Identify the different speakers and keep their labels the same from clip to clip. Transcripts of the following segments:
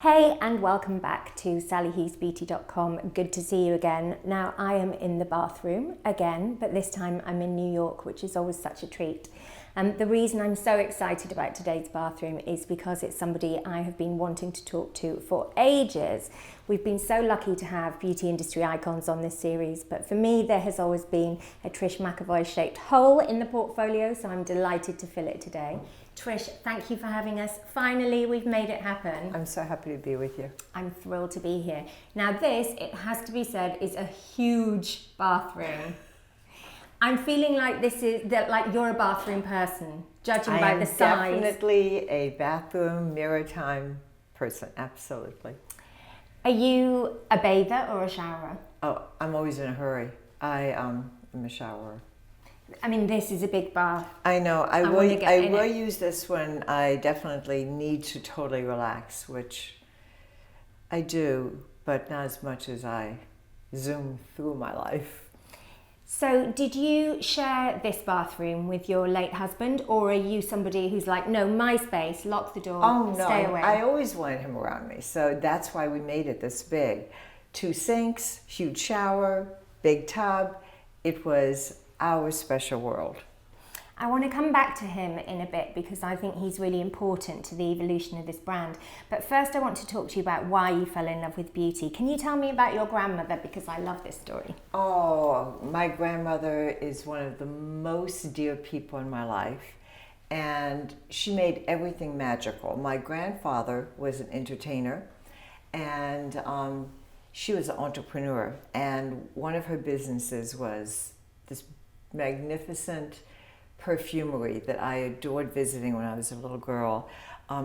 Speaker 1: Hey and welcome back to sallyhughesbeauty.com. Good to see you again. Now I am in the bathroom again, but this time I'm in New York, which is always such a treat. The reason I'm so excited about today's bathroom is because it's somebody I have been wanting to talk to for ages. We've been so lucky to have beauty industry icons on this series, but for me there has always been a Trish McEvoy shaped hole in the portfolio, so I'm delighted to fill it today. Trish, thank you for having us. Finally, we've made it happen.
Speaker 2: I'm so happy to be with you.
Speaker 1: I'm thrilled to be here. Now this, it has to be said, is a huge bathroom. I'm feeling like like you're a bathroom person, judging by the size.
Speaker 2: I am definitely a bathroom, mirror time person, absolutely.
Speaker 1: Are you a bather or a showerer?
Speaker 2: Oh, I'm always in a hurry. I am a showerer.
Speaker 1: I mean, this is a big bath.
Speaker 2: I know. I will use this when I definitely need to totally relax, which I do, but not as much as I zoom through my life.
Speaker 1: So did you share this bathroom with your late husband, or are you somebody who's like, no, my space, lock the door, stay away?
Speaker 2: I always wanted him around me, so that's why we made it this big. 2 sinks, huge shower, big tub. It was our special world.
Speaker 1: I want to come back to him in a bit because I think he's really important to the evolution of this brand. But first I want to talk to you about why you fell in love with beauty. Can you tell me about your grandmother, because I love this story?
Speaker 2: Oh, my grandmother is one of the most dear people in my life, and she made everything magical. My grandfather was an entertainer, and she was an entrepreneur, and one of her businesses was this magnificent perfumery that I adored visiting when I was a little girl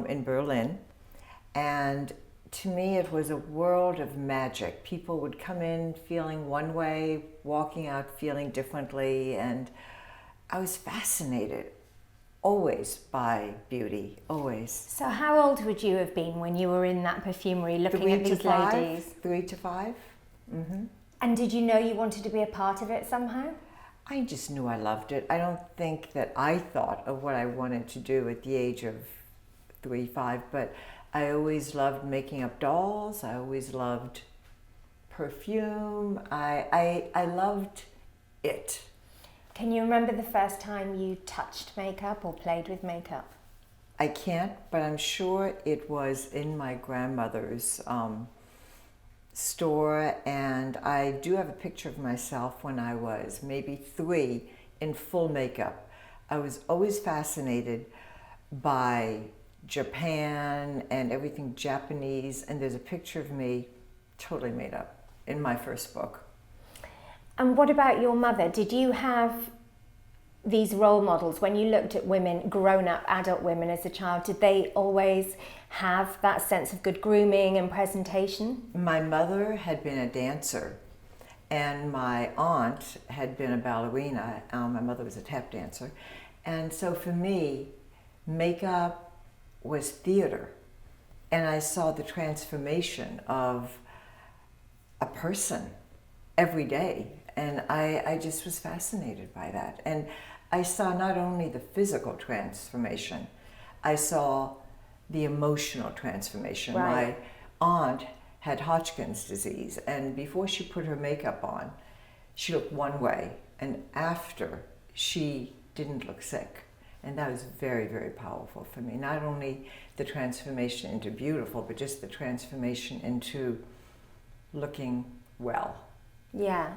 Speaker 2: in Berlin. And to me, it was a world of magic. People would come in feeling one way, walking out feeling differently, and I was fascinated always by beauty, always.
Speaker 1: So how old would you have been when you were in that perfumery looking at these ladies?
Speaker 2: 3 to 5. Mm-hmm.
Speaker 1: And did you know you wanted to be a part of it somehow?
Speaker 2: I just knew I loved it. I don't think that I thought of what I wanted to do at the age of 3, 5, but I always loved making up dolls. I always loved perfume. I loved it.
Speaker 1: Can you remember the first time you touched makeup or played with makeup?
Speaker 2: I can't, but I'm sure it was in my grandmother's store, and I do have a picture of myself when I was maybe 3 in full makeup. I was always fascinated by Japan and everything Japanese, and there's a picture of me totally made up in my first book.
Speaker 1: And what about your mother? Did you have these role models when you looked at women, grown-up adult women as a child? Did they always have that sense of good grooming and presentation?
Speaker 2: My mother had been a dancer, and my aunt had been a ballerina. My mother was a tap dancer, and so for me, makeup was theater, and I saw the transformation of a person every day, and I just was fascinated by that. And I saw not only the physical transformation, I saw the emotional transformation.
Speaker 1: Right.
Speaker 2: My aunt had Hodgkin's disease, and before she put her makeup on, she looked one way, and after, she didn't look sick. And that was very, very powerful for me. Not only the transformation into beautiful, but just the transformation into looking well.
Speaker 1: Yeah.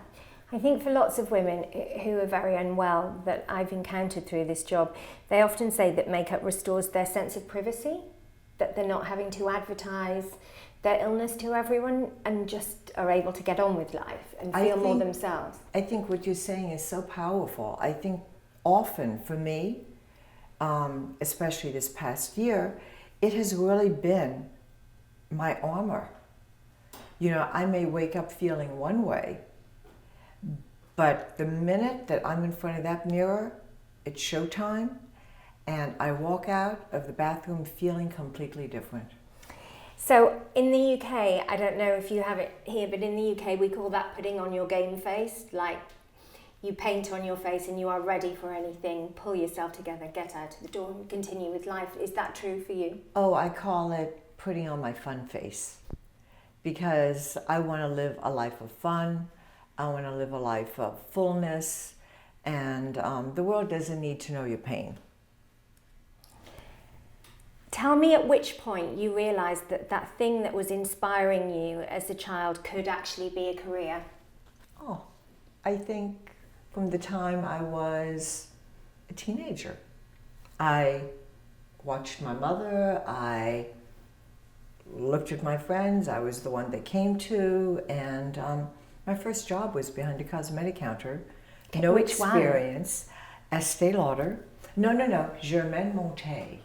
Speaker 1: I think for lots of women who are very unwell that I've encountered through this job, they often say that makeup restores their sense of privacy, that they're not having to advertise their illness to everyone and just are able to get on with life and feel more themselves.
Speaker 2: I think what you're saying is so powerful. I think often for me, especially this past year, it has really been my armor. You know, I may wake up feeling one way, but the minute that I'm in front of that mirror, it's showtime, and I walk out of the bathroom feeling completely different.
Speaker 1: So in the UK, I don't know if you have it here, but in the UK we call that putting on your game face. Like, you paint on your face and you are ready for anything, pull yourself together, get out of the door and continue with life. Is that true for you?
Speaker 2: Oh, I call it putting on my fun face, because I want to live a life of fun. I want to live a life of fullness, and the world doesn't need to know your pain.
Speaker 1: Tell me at which point you realised that that thing that was inspiring you as a child could actually be a career.
Speaker 2: Oh, I think from the time I was a teenager. I watched my mother, I looked at my friends, I was the one they came to, and my first job was behind a cosmetic counter. No
Speaker 1: Which
Speaker 2: experience. Estee Lauder. No, Germaine Montet.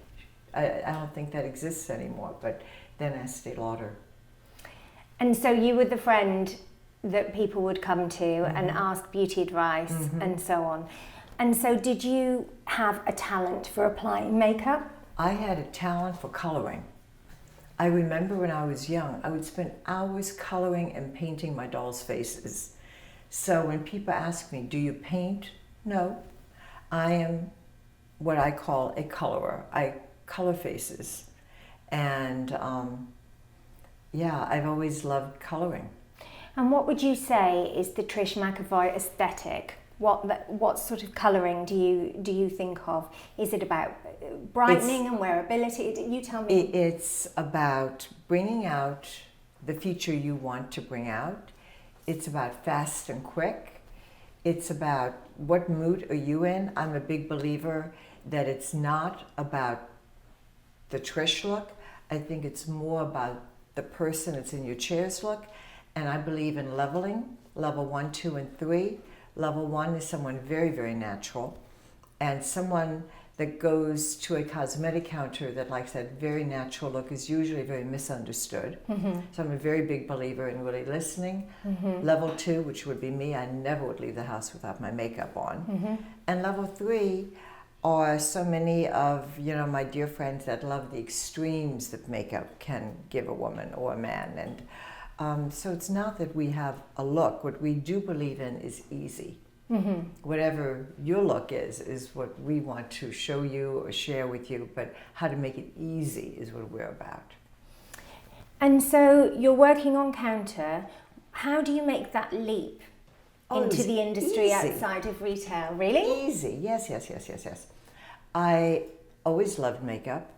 Speaker 2: I don't think that exists anymore, but then Estee Lauder.
Speaker 1: And so you were the friend that people would come to and ask beauty advice and so on. And so did you have a talent for applying makeup?
Speaker 2: I had a talent for coloring. I remember when I was young, I would spend hours coloring and painting my dolls' faces. So when people ask me, do you paint? No. I am what I call a colorer. I color faces. And I've always loved coloring.
Speaker 1: And what would you say is the Trish McEvoy aesthetic? What sort of colouring do you think of? Is it about brightening and wearability? You tell me.
Speaker 2: It's about bringing out the feature you want to bring out. It's about fast and quick. It's about what mood are you in. I'm a big believer that it's not about the Trish look. I think it's more about the person that's in your chair's look. And I believe in leveling, level 1, 2, and 3. Level 1 is someone very, very natural, and someone that goes to a cosmetic counter that likes that very natural look is usually very misunderstood. So I'm a very big believer in really listening. Level 2, which would be me, I never would leave the house without my makeup on. And level 3 are so many of my dear friends that love the extremes that makeup can give a woman or a man. And so it's not that we have a look. What we do believe in is easy. Whatever your look is what we want to show you or share with you, but how to make it easy is what we're about.
Speaker 1: And so you're working on counter. How do you make that leap into the industry
Speaker 2: easy.
Speaker 1: Outside of retail? Really?
Speaker 2: Easy, yes. I always loved makeup,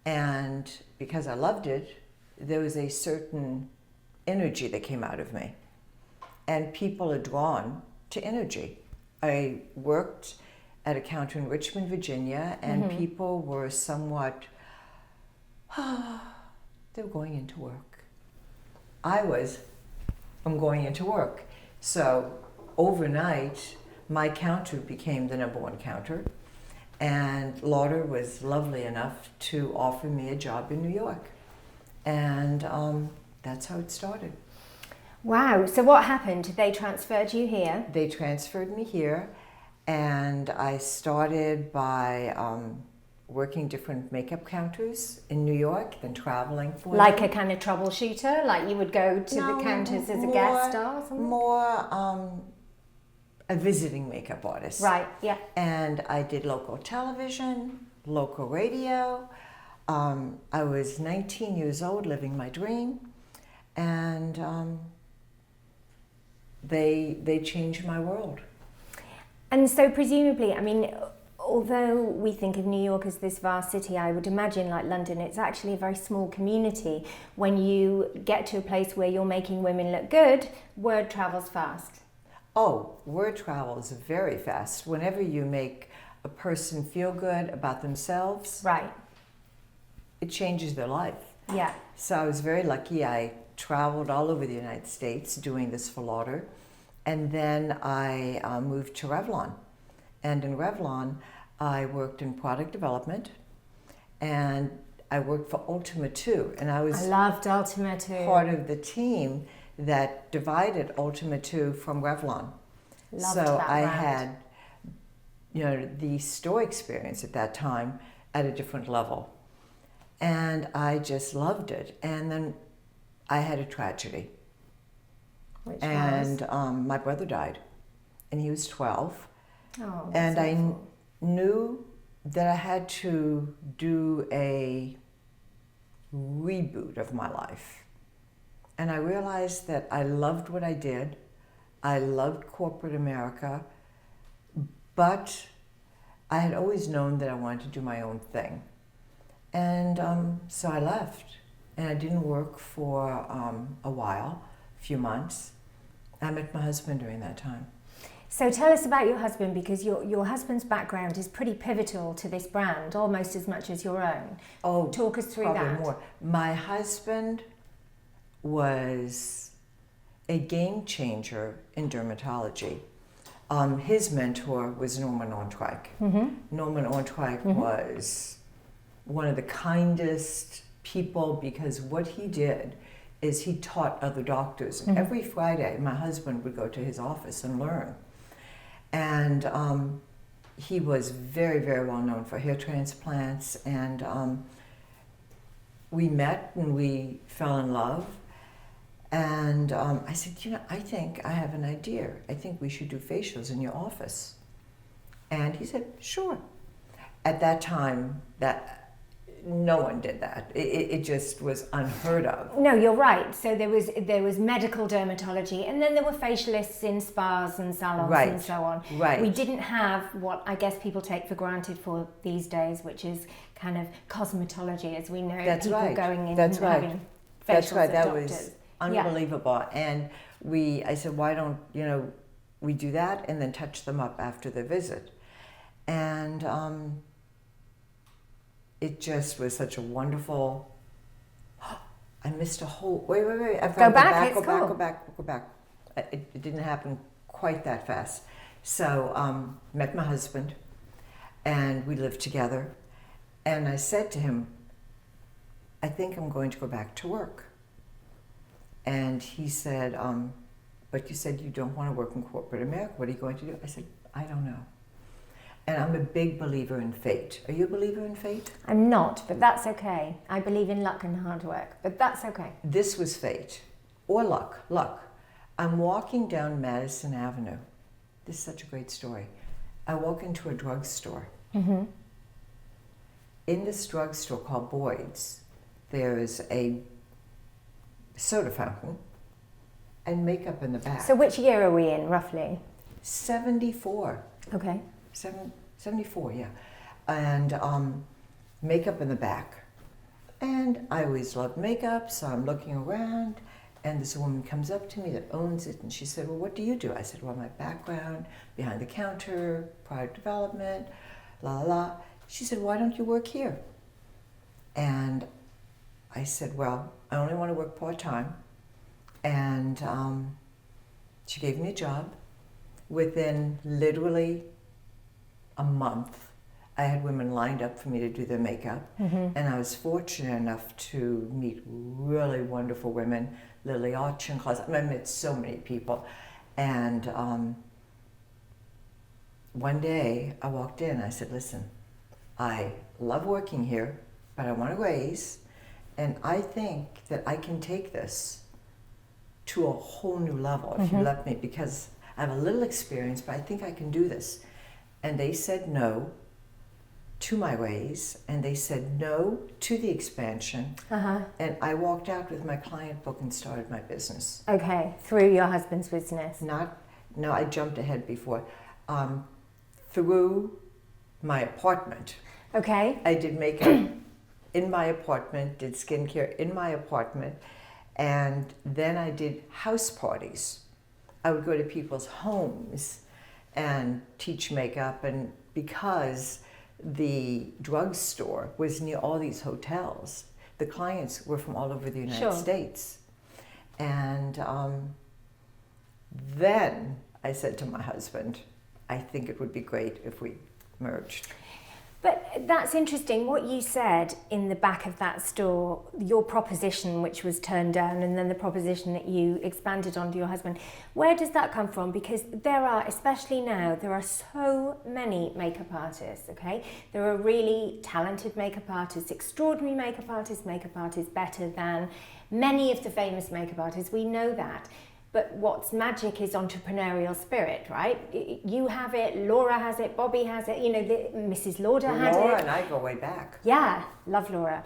Speaker 2: and because I loved it, there was a certain energy that came out of me, and people are drawn to energy. I worked at a counter in Richmond, Virginia, and people were somewhat, they were going into work. I'm going into work. So overnight, my counter became the #1 counter, and Lauder was lovely enough to offer me a job in New York. And that's how it started.
Speaker 1: Wow. So what happened? They transferred you here?
Speaker 2: They transferred me here, and I started by working different makeup counters in New York, then traveling for
Speaker 1: Like
Speaker 2: them.
Speaker 1: a kind of troubleshooter? Like you would go to the counters as a guest star or something?
Speaker 2: More a visiting makeup artist.
Speaker 1: Right, yeah.
Speaker 2: And I did local television, local radio. I was 19 years old, living my dream, and they changed my world.
Speaker 1: And so presumably, I mean, although we think of New York as this vast city, I would imagine, like London, it's actually a very small community. When you get to a place where you're making women look good, word travels fast.
Speaker 2: Oh, word travels very fast. Whenever you make a person feel good about themselves,
Speaker 1: right,
Speaker 2: it changes their life.
Speaker 1: Yeah.
Speaker 2: So I was very lucky. I traveled all over the United States doing this for Lauder. And then I moved to Revlon. And in Revlon, I worked in product development, and I worked for Ultima 2. And I
Speaker 1: loved Ultima 2.
Speaker 2: Part of the team that divided Ultima 2 from Revlon.
Speaker 1: Loved
Speaker 2: so
Speaker 1: that
Speaker 2: I
Speaker 1: brand.
Speaker 2: had, the store experience at that time at a different level. And I just loved it. And then I had a tragedy.
Speaker 1: Which
Speaker 2: and my brother died, and he was 12.
Speaker 1: Oh,
Speaker 2: and I
Speaker 1: awful.
Speaker 2: knew that I had to do a reboot of my life. And I realized that I loved what I did. I loved corporate America, but I had always known that I wanted to do my own thing. And so I left, and I didn't work for a while, a few months. I met my husband during that time.
Speaker 1: So tell us about your husband, because your husband's background is pretty pivotal to this brand, almost as much as your own.
Speaker 2: Oh,
Speaker 1: talk us through
Speaker 2: probably
Speaker 1: that.
Speaker 2: More. My husband was a game changer in dermatology. His mentor was Norman Ortweig. Norman Ortweig was one of the kindest people, because what he did is he taught other doctors. And every Friday, my husband would go to his office and learn. And he was very, very well known for hair transplants. And we met and we fell in love. And I said, I think I have an idea. I think we should do facials in your office. And he said, sure. At that time, no one did that. It just was unheard of.
Speaker 1: No, you're right. So there was medical dermatology, and then there were facialists in spas and salons and so on.
Speaker 2: Right.
Speaker 1: We didn't have what I guess people take for granted for these days, which is kind of cosmetology, as we know.
Speaker 2: That's
Speaker 1: people
Speaker 2: right.
Speaker 1: going in
Speaker 2: That's
Speaker 1: and
Speaker 2: right.
Speaker 1: having facials
Speaker 2: That's right.
Speaker 1: at
Speaker 2: That
Speaker 1: doctors.
Speaker 2: was unbelievable. And I said, why don't we do that and then touch them up after the visit? And it just was such a wonderful. I missed a whole. Wait. I've got to go back. It didn't happen quite that fast. So met my husband, and we lived together. And I said to him, I think I'm going to go back to work. And he said, but you said you don't want to work in corporate America. What are you going to do? I said, I don't know. And I'm a big believer in fate. Are you a believer in fate?
Speaker 1: I'm not, but that's okay. I believe in luck and hard work, but that's okay.
Speaker 2: This was fate, or luck. I'm walking down Madison Avenue. This is such a great story. I walk into a drugstore. In this drugstore called Boyd's, there is a soda fountain and makeup in the back.
Speaker 1: So which year are we in, roughly?
Speaker 2: 74.
Speaker 1: Okay.
Speaker 2: 74, yeah. And makeup in the back. And I always loved makeup, so I'm looking around, and this woman comes up to me that owns it, and she said, well, what do you do? I said, well, my background, behind the counter, product development, la la la. She said, why don't you work here? And I said, well, I only want to work part-time. And she gave me a job. Within literally a month, I had women lined up for me to do their makeup. And I was fortunate enough to meet really wonderful women, Lily Auchincloss. I met so many people. And one day I walked in, I said, listen, I love working here, but I want to raise, and I think that I can take this to a whole new level if you let me, because I have a little experience, but I think I can do this. And they said no to my raise, and they said no to the expansion. And I walked out with my client book and started my business.
Speaker 1: Okay, through your husband's business.
Speaker 2: No, I jumped ahead before. Through my apartment.
Speaker 1: Okay.
Speaker 2: I did makeup in my apartment, did skincare in my apartment, and then I did house parties. I would go to people's homes and teach makeup, and because the drugstore was near all these hotels, the clients were from all over the United States. And then I said to my husband, I think it would be great if we merged.
Speaker 1: But that's interesting. What you said in the back of that store, your proposition, which was turned down, and then the proposition that you expanded onto your husband, where does that come from? Because there are, especially now, there are so many makeup artists, okay? There are really talented makeup artists, extraordinary makeup artists better than many of the famous makeup artists. We know that. But what's magic is entrepreneurial spirit, right? You have it, Laura has it, Bobby has it, Mrs. Lauder had it.
Speaker 2: Laura and I go way back.
Speaker 1: Yeah, love Laura.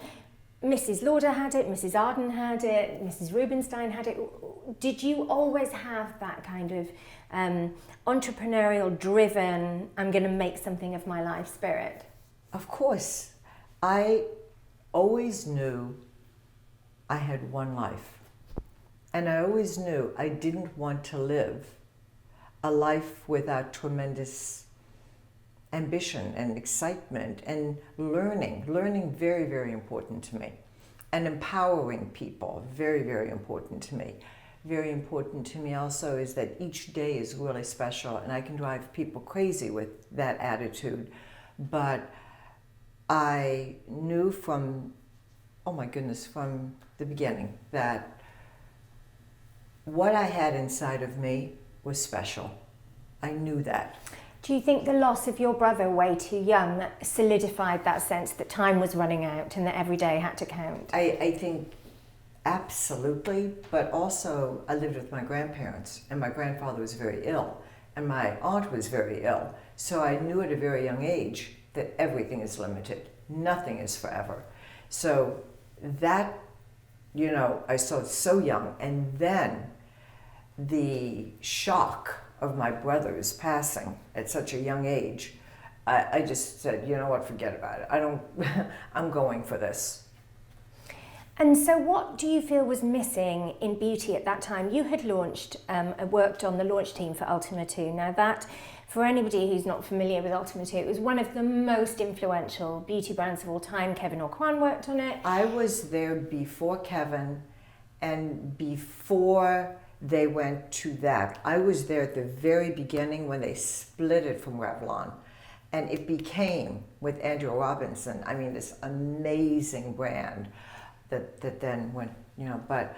Speaker 1: Mrs. Lauder had it, Mrs. Arden had it, Mrs. Rubenstein had it. Did you always have that kind of entrepreneurial, driven, I'm going to make something of my life spirit?
Speaker 2: Of course. I always knew I had one life. And I always knew I didn't want to live a life without tremendous ambition and excitement and learning. Learning, very, very important to me. And empowering people, very, very important to me. Very important to me also is that each day is really special, and I can drive people crazy with that attitude. But I knew from the beginning that what I had inside of me was special. I knew that.
Speaker 1: Do you think the loss of your brother way too young solidified that sense that time was running out and that every day had to count?
Speaker 2: I think absolutely, but also I lived with my grandparents, and my grandfather was very ill, and my aunt was very ill. So I knew at a very young age that everything is limited. Nothing is forever. So that, I saw it so young. And then the shock of my brother's passing at such a young age, I just said, you know what, forget about it. I'm going for this.
Speaker 1: And so what do you feel was missing in beauty at that time? You had launched, worked on the launch team for Ultima 2. Now that, for anybody who's not familiar with Ultima 2, it was one of the most influential beauty brands of all time. Kevin Aucoin worked on it.
Speaker 2: I was there before Kevin and before they went to that. I was there at the very beginning when they split it from Revlon. And it became, with Andrew Robinson, this amazing brand that then went, but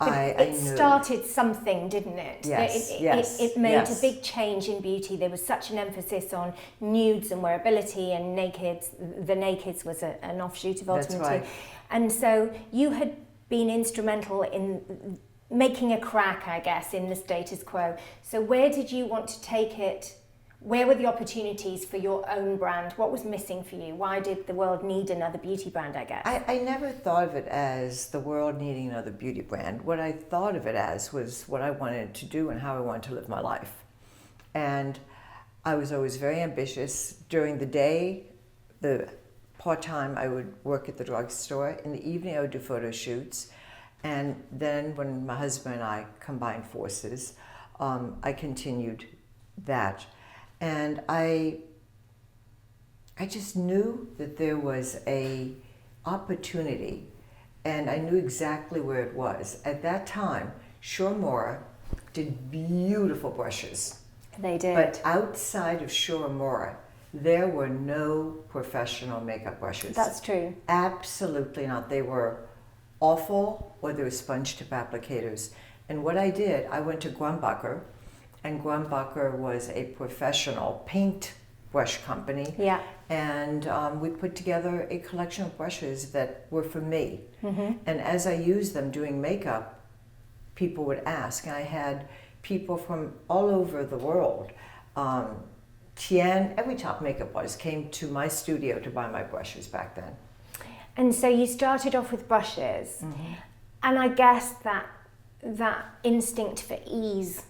Speaker 2: I knew.
Speaker 1: It started something, didn't it?
Speaker 2: Yes,
Speaker 1: it made a big change in beauty. There was such an emphasis on nudes and wearability, and nakeds. The nakeds was an offshoot of Ultima 2.
Speaker 2: Right.
Speaker 1: And so you had been instrumental in making a crack, I guess, in the status quo. So where did you want to take it? Where were the opportunities for your own brand? What was missing for you? Why did the world need another beauty brand, I guess?
Speaker 2: I never thought of it as the world needing another beauty brand. What I thought of it as was what I wanted to do and how I wanted to live my life. And I was always very ambitious. During the day, the part-time, I would work at the drugstore. In the evening, I would do photo shoots. And then when my husband and I combined forces, I continued that. And I just knew that there was a opportunity, and I knew exactly where it was. At that time, Shurmura did beautiful brushes.
Speaker 1: They did.
Speaker 2: But outside of Shurmura, there were no professional makeup brushes.
Speaker 1: That's true.
Speaker 2: Absolutely not. They were awful, or they were sponge tip applicators. And what I did, I went to Grumbacher, and Grumbacher was a professional paint brush company.
Speaker 1: Yeah.
Speaker 2: And we put together a collection of brushes that were for me.
Speaker 1: Mm-hmm.
Speaker 2: And as I used them doing makeup, people would ask. And I had people from all over the world. Tien, every top makeup artist came to my studio to buy my brushes back then.
Speaker 1: And so you started off with brushes. Mm-hmm. And I guess that instinct for ease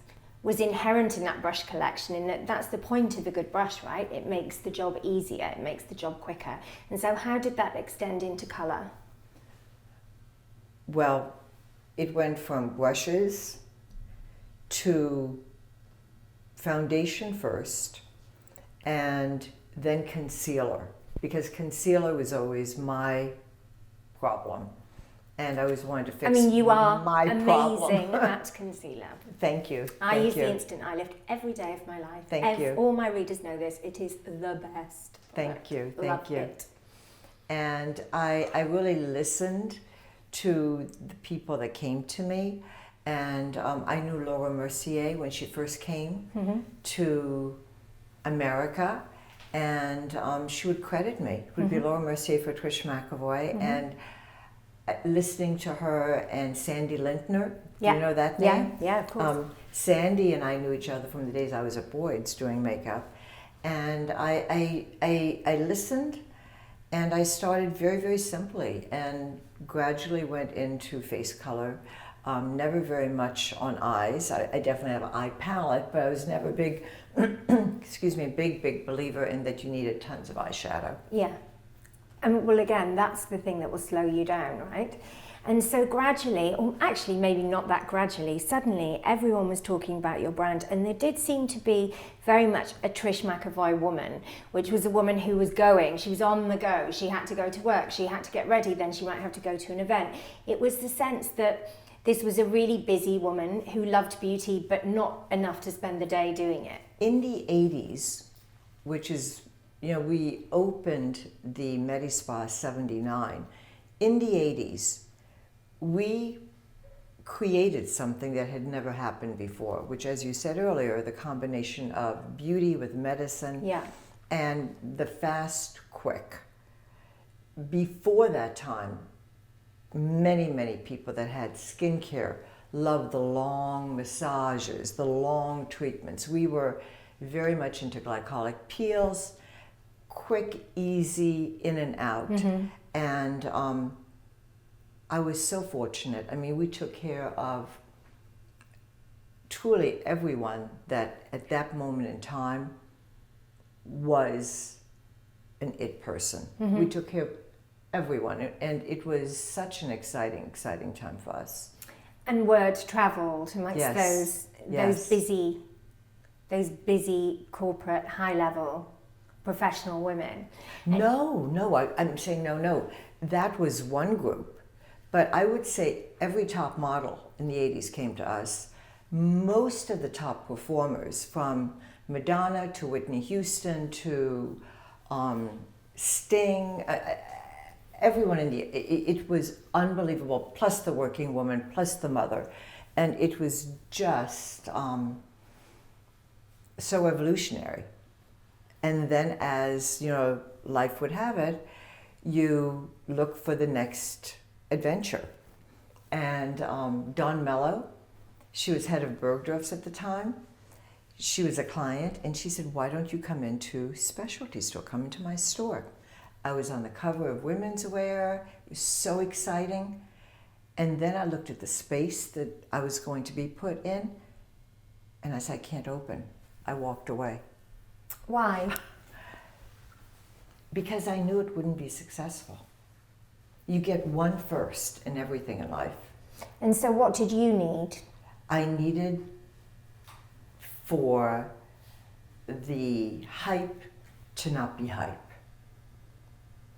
Speaker 1: was inherent in that brush collection, in that's the point of a good brush, right? It makes the job easier, it makes the job quicker. And so how did that extend into colour?
Speaker 2: Well, it went from brushes to foundation first, and then concealer, because concealer was always my problem. And I always wanted to fix my problem.
Speaker 1: You are amazing at concealer.
Speaker 2: Thank you.
Speaker 1: I use the Instant Eye Lift every day of my life.
Speaker 2: Thank you.
Speaker 1: All my readers know this. It is the best.
Speaker 2: Thank you.
Speaker 1: Love it.
Speaker 2: And I really listened to the people that came to me. And I knew Laura Mercier when she first came to America. And she would credit me. It would be Laura Mercier for Trish McEvoy. And listening to her and Sandy Lintner, you know that name?
Speaker 1: Yeah, of course.
Speaker 2: Sandy and I knew each other from the days I was at Boyd's doing makeup, and I listened, And I started very, very simply and gradually went into face color. Never very much on eyes. I definitely have an eye palette, but I was never a big, big believer in that you needed tons of eyeshadow.
Speaker 1: Yeah. And well, again, that's the thing that will slow you down, right? And so gradually, or actually maybe not that gradually, suddenly everyone was talking about your brand, and there did seem to be very much a Trish McEvoy woman, which was a woman who was going, she was on the go, she had to go to work, she had to get ready, then she might have to go to an event. It was the sense that this was a really busy woman who loved beauty, but not enough to spend the day doing it.
Speaker 2: In the 80s, which is, we opened the Medi-Spa 79. In the 80s, we created something that had never happened before, which, as you said earlier, the combination of beauty with medicine and the fast, quick. Before that time, many people that had skincare loved the long massages, the long treatments. We were very much into glycolic peels, quick, easy, in and out. And I was so fortunate. I mean, we took care of truly everyone that at that moment in time was an it person. We took care of everyone, and it was such an exciting time for us.
Speaker 1: And word travelled amongst those busy corporate, high level professional women.
Speaker 2: I'm saying no. That was one group. But I would say every top model in the 80s came to us. Most of the top performers, from Madonna to Whitney Houston to Sting, everyone it was unbelievable, plus the working woman, plus the mother. And it was just so revolutionary. And then, as life would have it, you look for the next adventure. And Dawn Mello, she was head of Bergdorf's at the time. She was a client, and she said, "Why don't you come into specialty store? Come into my store." I was on the cover of Women's Wear. It was so exciting. And then I looked at the space that I was going to be put in, and I said, "I can't open." I walked away.
Speaker 1: Why?
Speaker 2: Because I knew it wouldn't be successful. You get one first in everything in life.
Speaker 1: And so what did you need?
Speaker 2: I needed for the hype to not be hype.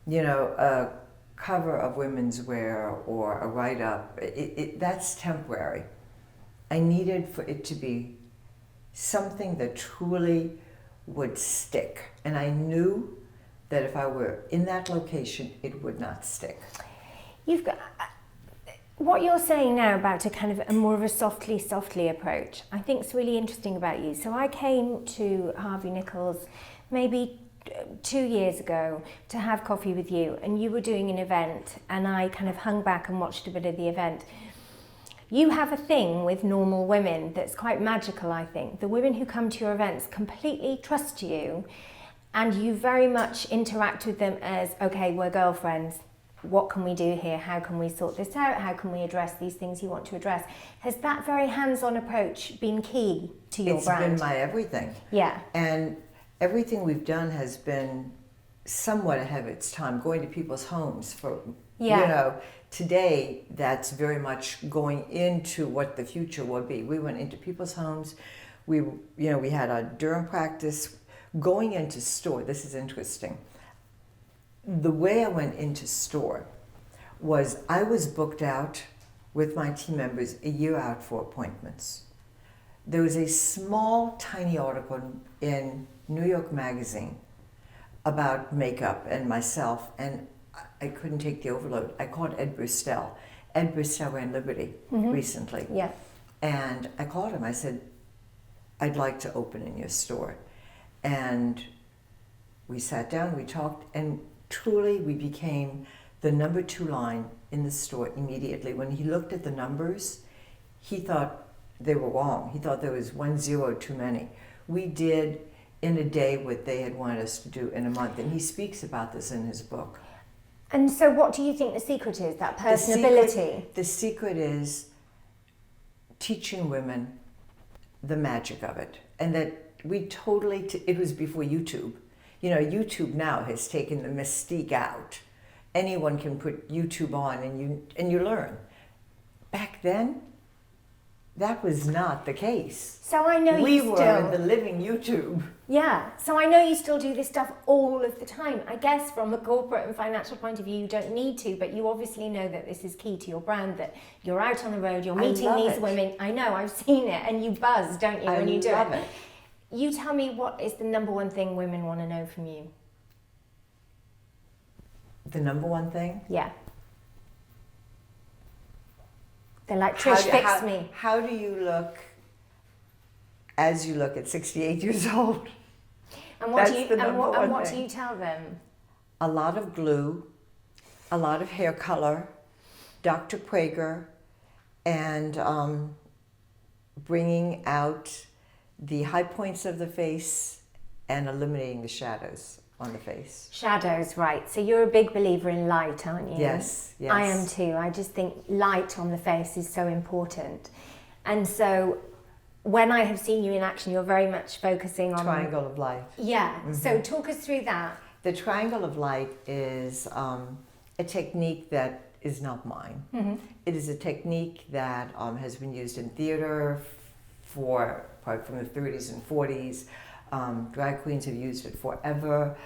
Speaker 2: A cover of Women's Wear or a write-up, that's temporary. I needed for it to be something that truly would stick. And I knew that if I were in that location, it would not stick.
Speaker 1: You've got what you're saying now about a kind of a more of a softly approach. I think is really interesting about you. So I came to Harvey Nichols maybe 2 years ago to have coffee with you, and you were doing an event, and I kind of hung back and watched a bit of the event. You have a thing with normal women that's quite magical, I think. The women who come to your events completely trust you, and you very much interact with them as, okay, we're girlfriends. What can we do here? How can we sort this out? How can we address these things you want to address? Has that very hands-on approach been key to your brand?
Speaker 2: It's been my everything.
Speaker 1: Yeah.
Speaker 2: And everything we've done has been somewhat ahead of its time, going to people's homes for, today that's very much going into what the future will be. We went into people's homes. We had a derm practice. Going into store, this is interesting. The way I went into store was I was booked out with my team members a year out for appointments. There was a small, tiny article in New York Magazine about makeup and myself, and I couldn't take the overload. I called Ed Bristell. Ed Bristell ran Liberty recently.
Speaker 1: Yeah.
Speaker 2: And I called him. I said, "I'd like to open in your store." And we sat down, we talked, and truly we became the number 2 line in the store immediately. When he looked at the numbers, he thought they were wrong. He thought there was 1 0 too many. We did in a day what they had wanted us to do in a month, and he speaks about this in his book.
Speaker 1: And so what do you think the secret is, that personability?
Speaker 2: The secret is teaching women the magic of it. And that we totally, it was before YouTube. You know, YouTube now has taken the mystique out. Anyone can put YouTube on and you learn. Back then, that was not the case.
Speaker 1: So I know
Speaker 2: we were the living YouTube.
Speaker 1: Yeah, so I know you still do this stuff all of the time. I guess from a corporate and financial point of view, you don't need to, but you obviously know that this is key to your brand, that you're out on the road, you're meeting these women. I know, I've seen it, and you buzz, don't you, when you do it? I love it. You tell me, what is the number one thing women want to know from you?
Speaker 2: The number one thing?
Speaker 1: Yeah. They're like, Trish, fix me.
Speaker 2: How do you look as you look at 68 years old?
Speaker 1: And what do you tell them?
Speaker 2: A lot of glue, a lot of hair color, Dr. Prager, and bringing out the high points of the face and eliminating the shadows on the face.
Speaker 1: Shadows, right. So you're a big believer in light, aren't you?
Speaker 2: Yes, yes.
Speaker 1: I am too. I just think light on the face is so important. And so when I have seen you in action, you're very much focusing on...
Speaker 2: Triangle of light.
Speaker 1: Yeah. Mm-hmm. So talk us through that.
Speaker 2: The triangle of light is a technique that is not mine. Mm-hmm. It is a technique that has been used in theater for probably from the 30s and 40s. Drag queens have used it forever.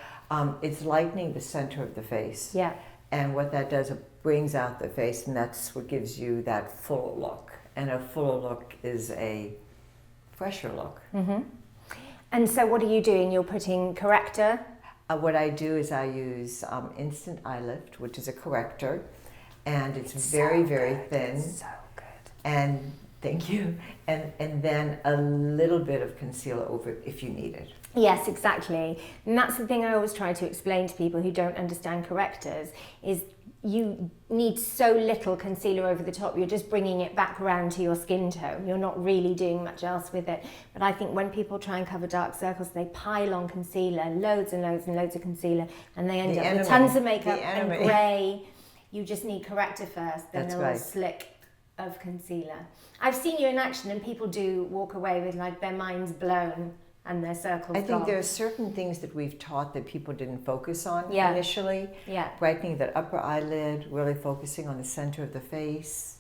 Speaker 2: It's lightening the center of the face.
Speaker 1: Yeah.
Speaker 2: And what that does, it brings out the face, and that's what gives you that fuller look. And a fuller look is a fresher look. Mm-hmm.
Speaker 1: And so what are you doing? You're putting corrector?
Speaker 2: What I do is I use Instant Eye Lift, which is a corrector. And it's very, very thin.
Speaker 1: It's so good.
Speaker 2: And thank you. And then a little bit of concealer over it if you need it.
Speaker 1: Yes, exactly. And that's the thing I always try to explain to people who don't understand correctors, is you need so little concealer over the top. You're just bringing it back around to your skin tone. You're not really doing much else with it. But I think when people try and cover dark circles, they pile on concealer, loads and loads and loads of concealer, and they end up with tons of makeup and grey. You just need corrector first, then a little slick of concealer. I've seen you in action, and people do walk away with like their minds blown and their circles
Speaker 2: I think
Speaker 1: gone.
Speaker 2: there are certain things that we've taught that people didn't focus on
Speaker 1: Yeah.
Speaker 2: initially.
Speaker 1: Yeah.
Speaker 2: Brightening that upper eyelid, really focusing on the center of the face.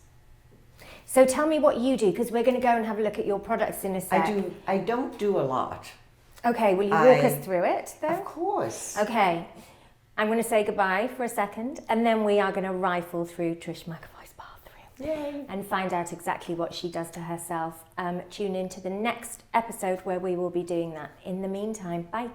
Speaker 1: So tell me what you do, because we're going to go and have a look at your products in a sec.
Speaker 2: I don't do a lot.
Speaker 1: Okay, will you walk us through it though?
Speaker 2: Of course.
Speaker 1: Okay, I'm going to say goodbye for a second, and then we are going to rifle through Trish McEvoy's bathroom.
Speaker 2: Yay.
Speaker 1: And find out exactly what she does to herself. Tune in to the next episode where we will be doing that. In the meantime, bye.